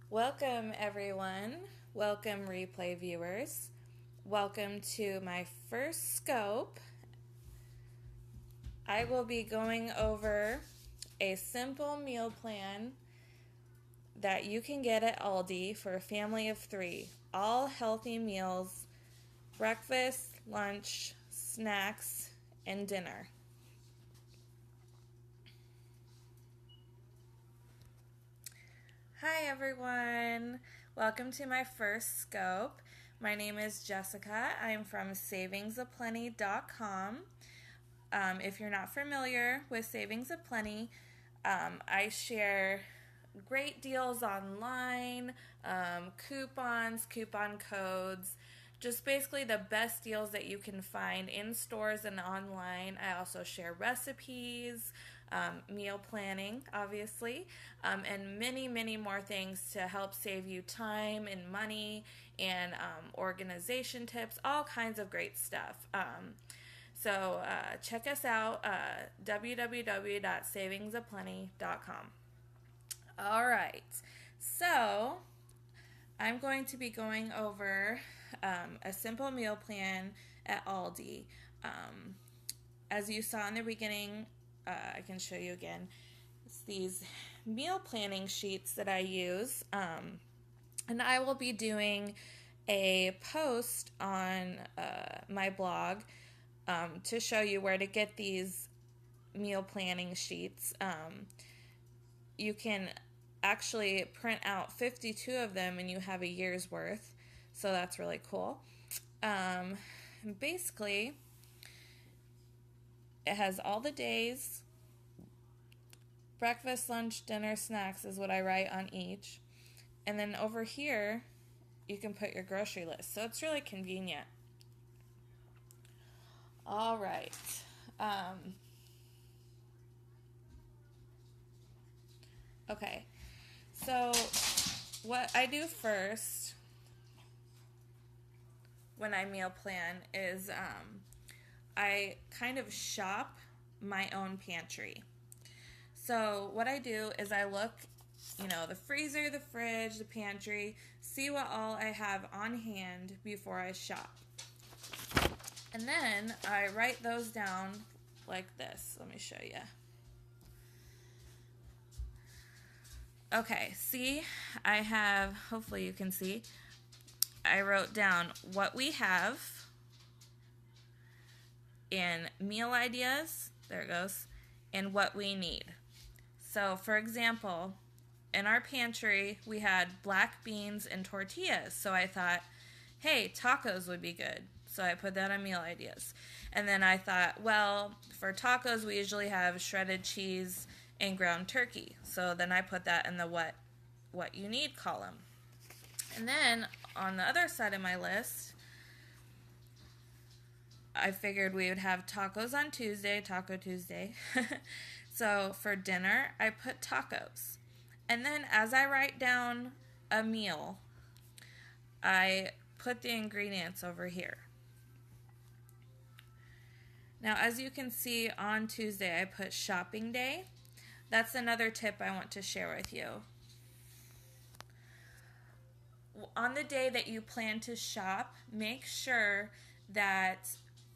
Welcome, everyone. Welcome, replay viewers. Welcome to my first scope. I will be going over a simple meal plan that you can get at Aldi for a family of 3. All healthy meals, breakfast, lunch, snacks, and dinner. Hi everyone, welcome to my first scope. My name is Jessica. I'm from SavingAplenty.com. If you're not familiar with SavingAplenty, I share great deals online, coupons, coupon codes, just basically the best deals that you can find in stores and online. I also share recipes, meal planning, obviously, and many, many more things to help save you time and money and organization tips, all kinds of great stuff. So check us out, www.savingsaplenty.com. All right, so I'm going to be going over a simple meal plan at Aldi. As you saw in the beginning, I can show you again. It's these meal planning sheets that I use, and I will be doing a post on my blog to show you where to get these meal planning sheets. You can actually print out 52 of them and you have a year's worth, so that's really cool. Basically, it has all the days, breakfast, lunch, dinner, snacks is what I write on each, and then over here you can put your grocery list, so it's really convenient. All right. Okay, so what I do first when I meal plan is I kind of shop my own pantry. So what I do is I look, the freezer, the fridge, the pantry, see what all I have on hand before I shop. And then I write those down like this. Let me show you. Okay, see, I have, hopefully you can see, I wrote down what we have in meal ideas, there it goes, and what we need. So, for example, in our pantry, we had black beans and tortillas. So I thought, hey, tacos would be good. So I put that on meal ideas. And then I thought, well, for tacos, we usually have shredded cheese and ground turkey. So then I put that in the what you need column. And then on the other side of my list, I figured we would have tacos on Tuesday, Taco Tuesday. So for dinner, I put tacos. And then as I write down a meal, I put the ingredients over here. Now, as you can see, on Tuesday, I put shopping day. That's another tip I want to share with you. On the day that you plan to shop, make sure that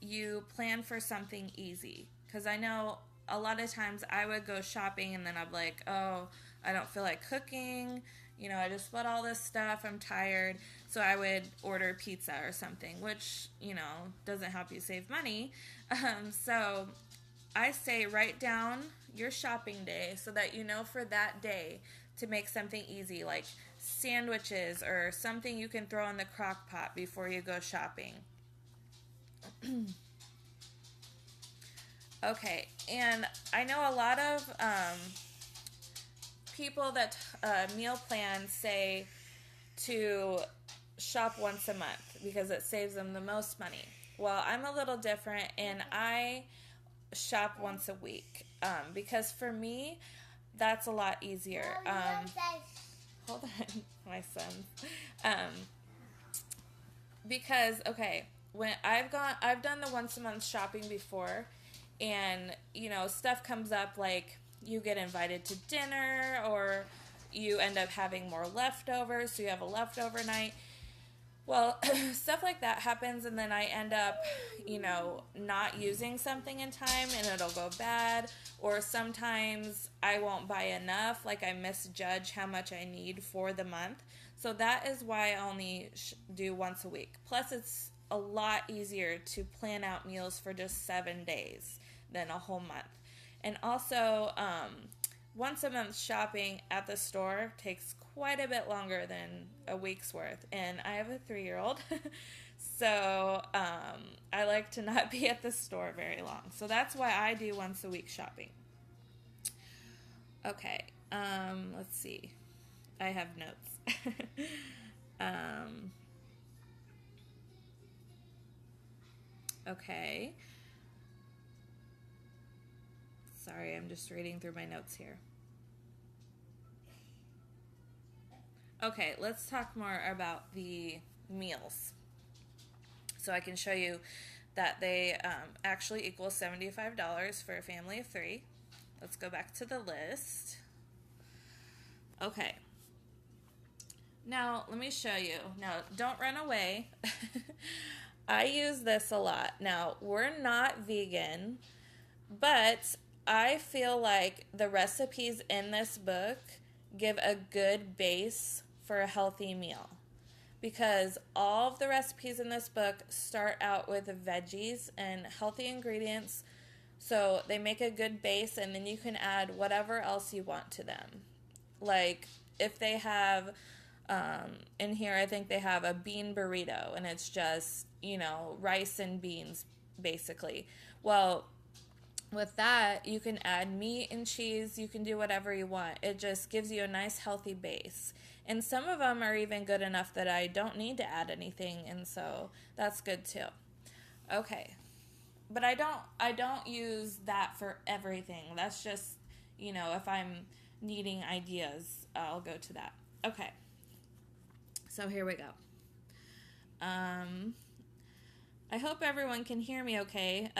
you plan for something easy. Because I know a lot of times I would go shopping and then I'm like, oh, I don't feel like cooking. I just bought all this stuff. I'm tired. So I would order pizza or something, which, doesn't help you save money. So I say write down your shopping day so that you know for that day to make something easy, like sandwiches or something you can throw in the crock pot before you go shopping. Okay, and I know a lot of people that meal plan say to shop once a month because it saves them the most money. Well, I'm a little different, and I shop once a week because for me, that's a lot easier. Hold on, my son. Because when I've done the once a month shopping before, and stuff comes up like you get invited to dinner or you end up having more leftovers, so you have a leftover night. Well, stuff like that happens, and then I end up, not using something in time, and it'll go bad. Or sometimes I won't buy enough, like I misjudge how much I need for the month. So that is why I only do once a week. Plus, it's a lot easier to plan out meals for just 7 days than a whole month. And also, once a month shopping at the store takes quite a bit longer than a week's worth. And I have a 3-year-old, so I like to not be at the store very long. So that's why I do once a week shopping. Okay, let's see. I have notes. Okay. Sorry, I'm just reading through my notes here. Okay, let's talk more about the meals. So I can show you that they actually equal $75 for a family of 3. Let's go back to the list. Okay. Now, let me show you. Now, don't run away. I use this a lot. Now, we're not vegan, but I feel like the recipes in this book give a good base for a healthy meal, because all of the recipes in this book start out with veggies and healthy ingredients, so they make a good base, and then you can add whatever else you want to them. Like if they have in here, I think they have a bean burrito, and it's just rice and beans basically. Well, with that, you can add meat and cheese. You can do whatever you want. It just gives you a nice, healthy base. And some of them are even good enough that I don't need to add anything, and so that's good too. Okay, but I don't use that for everything. That's just, if I'm needing ideas, I'll go to that. Okay, so here we go. I hope everyone can hear me okay.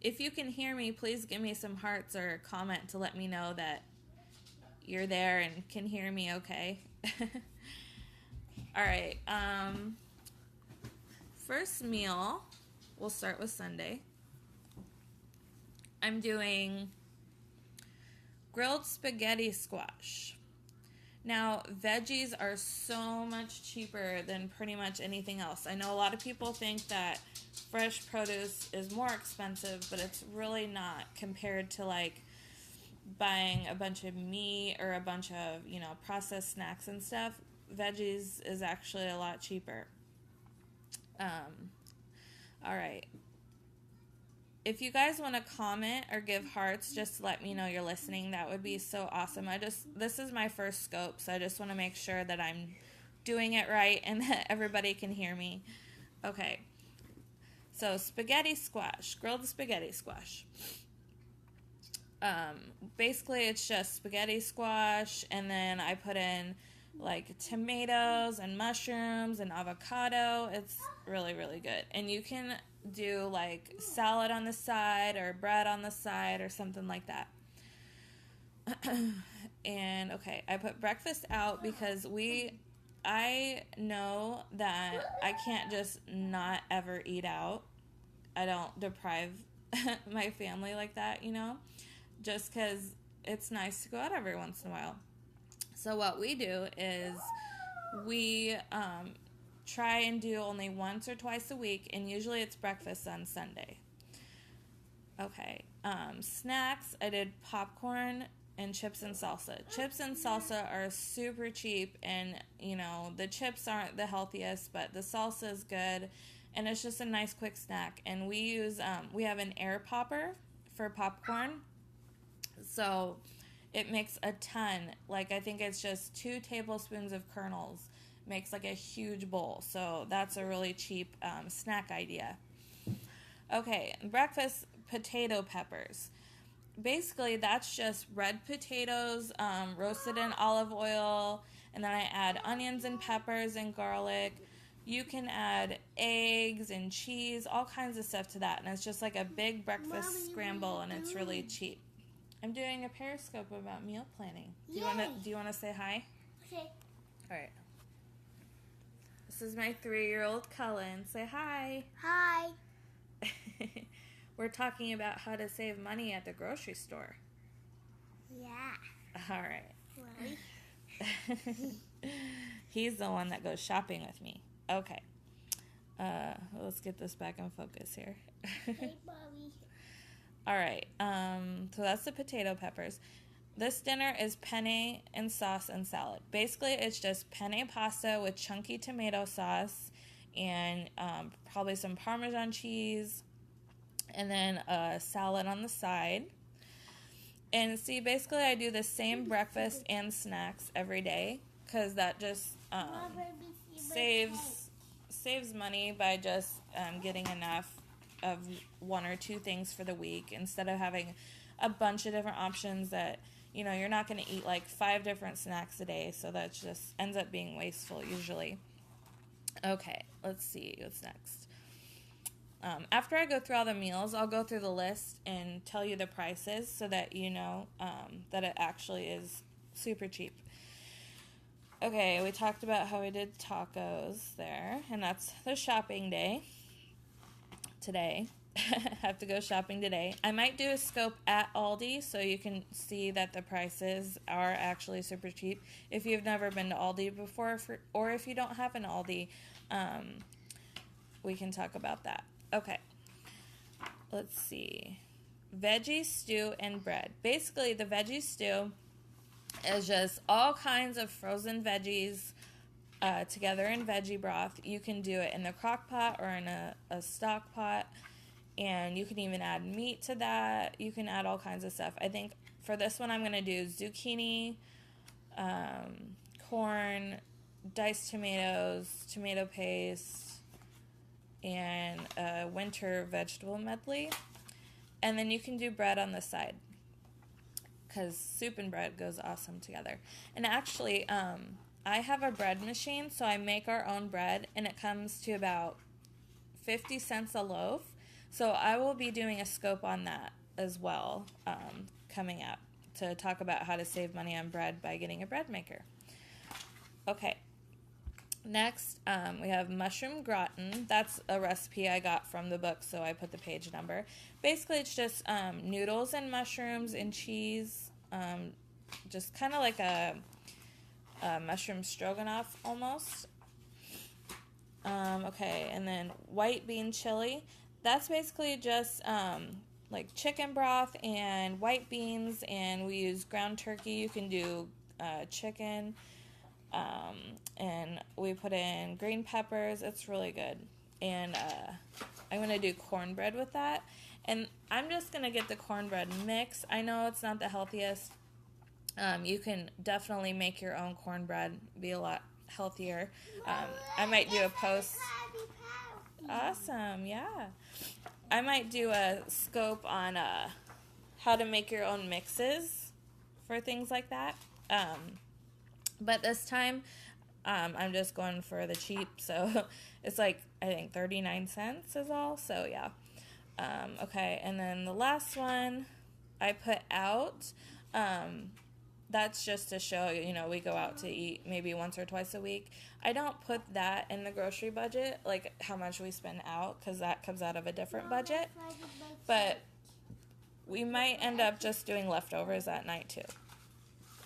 If you can hear me, please give me some hearts or a comment to let me know that you're there and can hear me okay. All right. First meal, we'll start with Sunday. I'm doing grilled spaghetti squash. Now, veggies are so much cheaper than pretty much anything else. I know a lot of people think that fresh produce is more expensive, but it's really not compared to like buying a bunch of meat or a bunch of, processed snacks and stuff. Veggies is actually a lot cheaper. All right. If you guys want to comment or give hearts, just to let me know you're listening, that would be so awesome. This is my first scope, so I just want to make sure that I'm doing it right and that everybody can hear me. Okay. So spaghetti squash, grilled spaghetti squash. Basically it's just spaghetti squash, and then I put in like tomatoes and mushrooms and avocado. It's really, really good. And you can do like salad on the side or bread on the side or something like that. And okay, I put breakfast out because I know that I can't just not ever eat out. I don't deprive my family like that, just because it's nice to go out every once in a while. So what we do is we try and do only once or twice a week, and usually it's breakfast on Sunday. Okay, snacks, I did popcorn and chips and salsa. Chips and salsa are super cheap, and the chips aren't the healthiest, but the salsa is good, and it's just a nice quick snack. And we use we have an air popper for popcorn, so it makes a ton. Like I think it's just 2 tablespoons of kernels makes like a huge bowl, so that's a really cheap snack idea. Okay, breakfast, potato peppers. Basically, that's just red potatoes roasted in olive oil, and then I add onions and peppers and garlic. You can add eggs and cheese, all kinds of stuff to that, and it's just like a big breakfast scramble, and it's really cheap. I'm doing a Periscope about meal planning. Do you want to say hi? Okay. All right. This is my 3-year-old Cullen. Say hi. Hi. We're talking about how to save money at the grocery store. Yeah. All right. Mommy. He's the one that goes shopping with me. Okay. Let's get this back in focus here. Hey, Mommy. All right. So that's the potato peppers. This dinner is penne and sauce and salad. Basically, it's just penne pasta with chunky tomato sauce and probably some Parmesan cheese, and then a salad on the side. And see, basically, I do the same breakfast and snacks every day because that just saves money by just getting enough of 1 or 2 things for the week instead of having a bunch of different options that, you know, you're not going to eat like 5 different snacks a day, so that just ends up being wasteful usually. Okay, let's see what's next. After I go through all the meals, I'll go through the list and tell you the prices so that you know that it actually is super cheap. Okay, we talked about how we did tacos there, and that's the shopping day. Today. Have to go shopping today. I might do a scope at Aldi so you can see that the prices are actually super cheap. If you've never been to Aldi before, or if you don't have an Aldi, we can talk about that. Okay. Let's see. Veggie stew and bread. Basically, the veggie stew is just all kinds of frozen veggies together in veggie broth. You can do it in the crock pot or in a stock pot, and you can even add meat to that. You can add all kinds of stuff. I think for this one I'm going to do zucchini, corn, diced tomatoes, tomato paste, and a winter vegetable medley. And then you can do bread on the side because soup and bread goes awesome together. And actually, I have a bread machine, so I make our own bread, and it comes to about 50 cents a loaf. So I will be doing a scope on that as well coming up to talk about how to save money on bread by getting a bread maker. Okay. Next, we have mushroom gratin. That's a recipe I got from the book, so I put the page number. Basically, it's just noodles and mushrooms and cheese, just kind of like a mushroom stroganoff almost. Okay, and then white bean chili. That's basically just like chicken broth and white beans, and we use ground turkey. You can do chicken. And we put in green peppers. It's really good. And I'm going to do cornbread with that. And I'm just going to get the cornbread mix. I know it's not the healthiest. You can definitely make your own cornbread, be a lot healthier. I might do a post. Awesome, yeah. I might do a scope on how to make your own mixes for things like that. But this time, I'm just going for the cheap, so it's like, I think 39 cents is all, so yeah. Okay, and then the last one I put out, that's just to show, you know, we go out to eat maybe once or twice a week. I don't put that in the grocery budget, like how much we spend out, because that comes out of a different budget, but we might end up just doing leftovers that night too.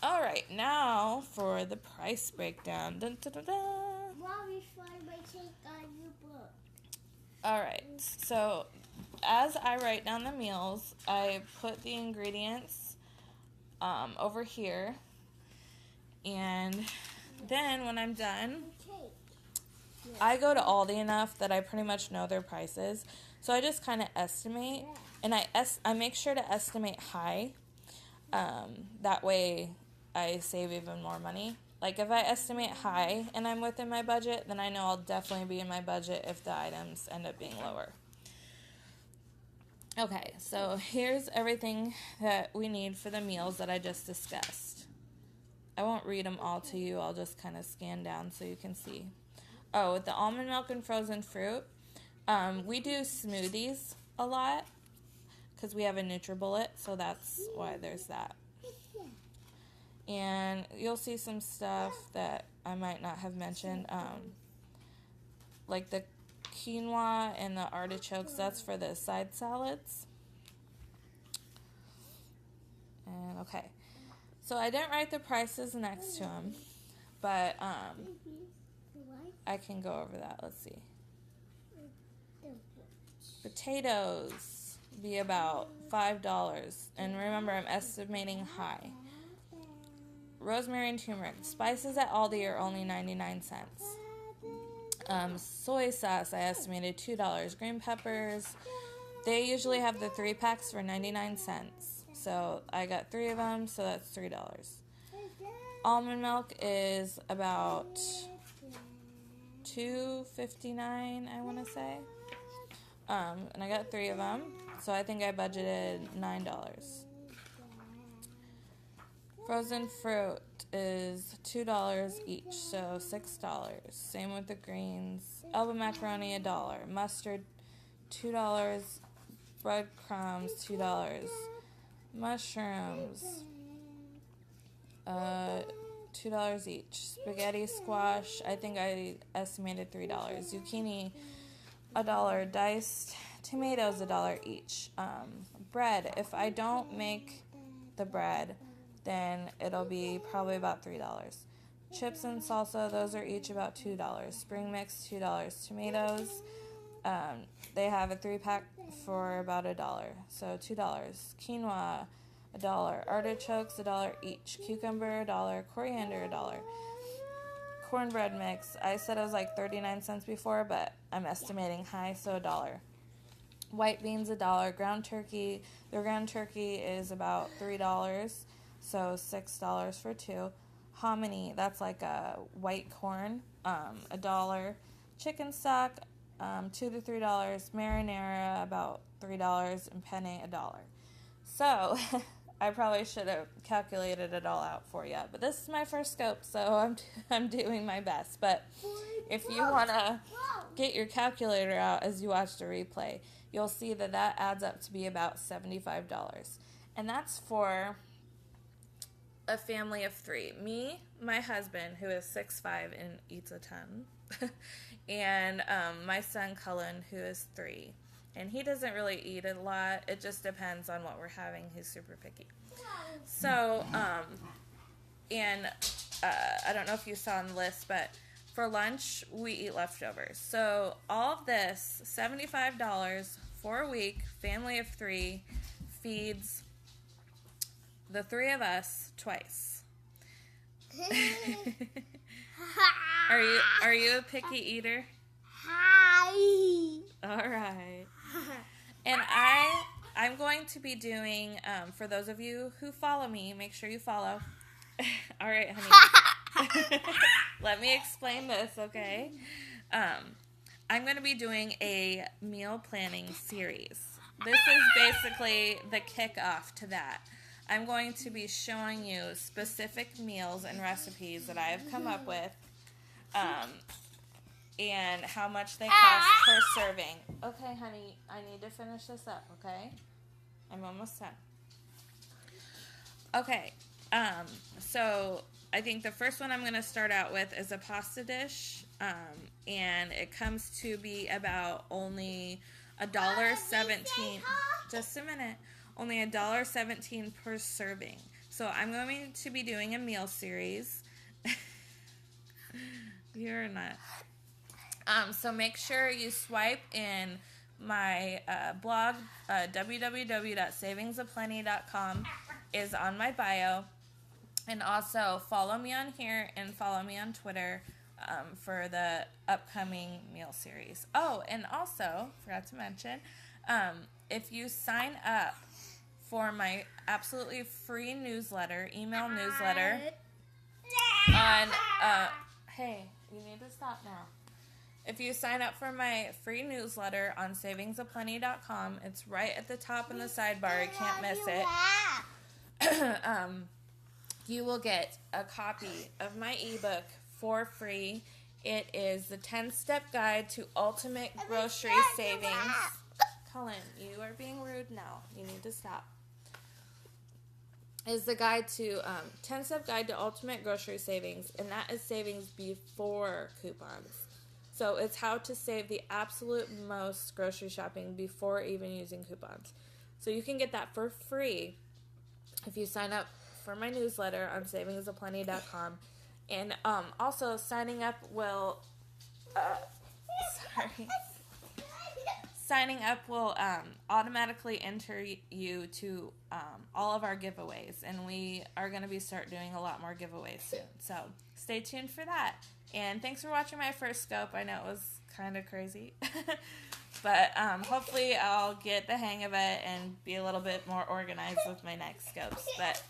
All right, now for the price breakdown. Dun, dun, dun, dun. Mommy, find my take on your book. All right, so as I write down the meals, I put the ingredients over here, and then when I'm done, I go to Aldi enough that I pretty much know their prices, so I just kind of estimate, and I make sure to estimate high. That way I save even more money. Like if I estimate high and I'm within my budget, then I know I'll definitely be in my budget if the items end up being lower. Okay, so here's everything that we need for the meals that I just discussed. I won't read them all to you. I'll just kind of scan down so you can see. Oh, with the almond milk and frozen fruit, we do smoothies a lot because we have a NutriBullet, so that's why there's that. And you'll see some stuff that I might not have mentioned, like the quinoa and the artichokes. That's for the side salads. And okay, so I didn't write the prices next to them, but I can go over that. Let's see. Potatoes be about $5, and remember, I'm estimating high. Rosemary and turmeric. Spices at Aldi are only 99 cents. Soy sauce, I estimated $2. Green peppers, they usually have the 3-packs for 99 cents. So I got 3 of them, so that's $3. Almond milk is about $2.59, I want to say. And I got 3 of them, so I think I budgeted $9. Frozen fruit is $2 each, so $6. Same with the greens. Elba macaroni, $1. Mustard, $2. Breadcrumbs, $2. Mushrooms, $2 each. Spaghetti squash, I think I estimated $3. Zucchini, $1. Diced tomatoes, $1 each. Bread, if I don't make the bread, then it'll be probably about $3. Chips and salsa, those are each about $2. Spring mix, $2. Tomatoes, they have a 3-pack for about $1, so $2. Quinoa, $1. Artichokes, $1 each. Cucumber, $1. Coriander, $1. Cornbread mix, I said it was like 39 cents before, but I'm estimating high, so $1. White beans, $1. Ground turkey, the ground turkey is about $3, so $6 for 2. Hominy, that's like a white corn, $1. Chicken stock, $2 to $3. Marinara, about $3, and penne, $1. So I probably should have calculated it all out for you, but this is my first scope, so I'm doing my best. But if you want to get your calculator out as you watch the replay, you'll see that that adds up to be about $75, and that's for a family of 3. Me, my husband, who is 6'5" and eats a ton, and my son Cullen, who is 3, and he doesn't really eat a lot. It just depends on what we're having. He's super picky. So, and I don't know if you saw on the list, but for lunch we eat leftovers. So all of this, $75 for a week, family of 3, feeds the 3 of us twice. Are you a picky eater? Hi. All right. And I'm going to be doing, for those of you who follow me, make sure you follow. All right, honey. Let me explain this, okay? I'm going to be doing a meal planning series. This is basically the kickoff to that. I'm going to be showing you specific meals and recipes that I have come up with, and how much they cost per serving. Okay, honey, I need to finish this up, okay? I'm almost done. Okay, so I think the first one I'm going to start out with is a pasta dish, and it comes to be about only $1.17. Just a minute. Only $1.17 per serving. So I'm going to be doing a meal series. You're not. So make sure you swipe in my blog, www.SavingAplenty.com is on my bio. And also follow me on here and follow me on Twitter for the upcoming meal series. Oh, and also, forgot to mention, if you sign up for my absolutely free newsletter, email newsletter on, hey, you need to stop now. If you sign up for my free newsletter on SavingAplenty.com, it's right at the top in the sidebar. You can't miss it. You will get a copy of my ebook for free. It is the 10-step guide to ultimate grocery savings. Cullen, you are being rude now. You need to stop. Is the guide to 10-step guide to ultimate grocery savings, and that is savings before coupons. So it's how to save the absolute most grocery shopping before even using coupons. So you can get that for free if you sign up for my newsletter on SavingAplenty.com. And also signing up will signing up will automatically enter you to all of our giveaways, and we are going to start doing a lot more giveaways soon. So stay tuned for that. And thanks for watching my first scope. I know it was kind of crazy, but hopefully I'll get the hang of it and be a little bit more organized with my next scopes. But